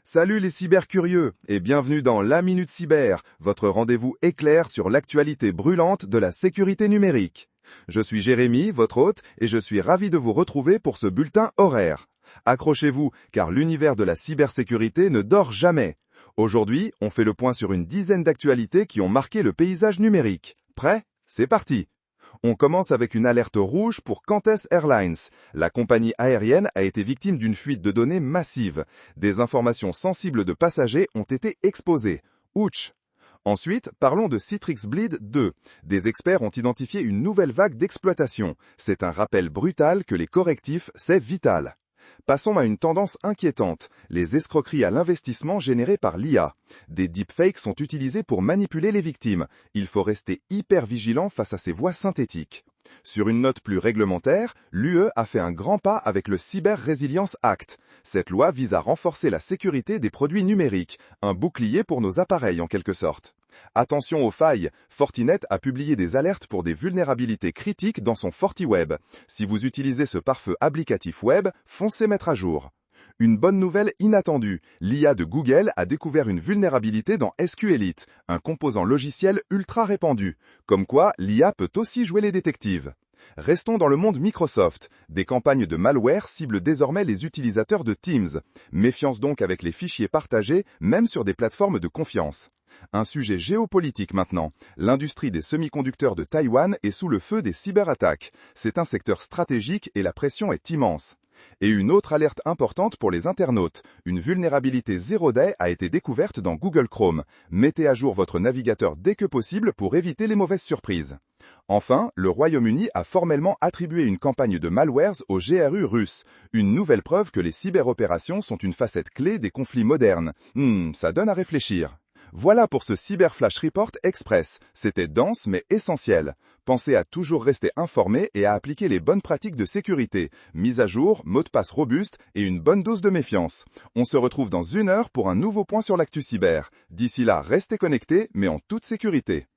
Salut les cybercurieux et bienvenue dans la Minute Cyber, votre rendez-vous éclair sur l'actualité brûlante de la sécurité numérique. Je suis Jérémy, votre hôte, et je suis ravi de vous retrouver pour ce bulletin horaire. Accrochez-vous, car l'univers de la cybersécurité ne dort jamais. Aujourd'hui, on fait le point sur une dizaine d'actualités qui ont marqué le paysage numérique. Prêt? C'est parti! On commence avec une alerte rouge pour Qantas Airlines. La compagnie aérienne a été victime d'une fuite de données massive. Des informations sensibles de passagers ont été exposées. Ouch! Ensuite, parlons de Citrix Bleed 2. Des experts ont identifié une nouvelle vague d'exploitation. C'est un rappel brutal que les correctifs, c'est vital. Passons à une tendance inquiétante, les escroqueries à l'investissement générées par l'IA. Des deepfakes sont utilisés pour manipuler les victimes. Il faut rester hyper vigilant face à ces voix synthétiques. Sur une note plus réglementaire, l'UE a fait un grand pas avec le Cyber Resilience Act. Cette loi vise à renforcer la sécurité des produits numériques, un bouclier pour nos appareils en quelque sorte. Attention aux failles, Fortinet a publié des alertes pour des vulnérabilités critiques dans son FortiWeb. Si vous utilisez ce pare-feu applicatif web, foncez mettre à jour. Une bonne nouvelle inattendue, l'IA de Google a découvert une vulnérabilité dans SQLite, un composant logiciel ultra répandu. Comme quoi, l'IA peut aussi jouer les détectives. Restons dans le monde Microsoft. Des campagnes de malware ciblent désormais les utilisateurs de Teams. Méfiance donc avec les fichiers partagés, même sur des plateformes de confiance. Un sujet géopolitique maintenant. L'industrie des semi-conducteurs de Taïwan est sous le feu des cyberattaques. C'est un secteur stratégique et la pression est immense. Et une autre alerte importante pour les internautes. Une vulnérabilité zero day a été découverte dans Google Chrome. Mettez à jour votre navigateur dès que possible pour éviter les mauvaises surprises. Enfin, le Royaume-Uni a formellement attribué une campagne de malwares au GRU russe. Une nouvelle preuve que les cyberopérations sont une facette clé des conflits modernes. Ça donne à réfléchir. Voilà pour ce Cyber Flash Report Express. C'était dense mais essentiel. Pensez à toujours rester informé et à appliquer les bonnes pratiques de sécurité. Mise à jour, mot de passe robuste et une bonne dose de méfiance. On se retrouve dans 1 heure pour un nouveau point sur l'actu cyber. D'ici là, restez connectés mais en toute sécurité.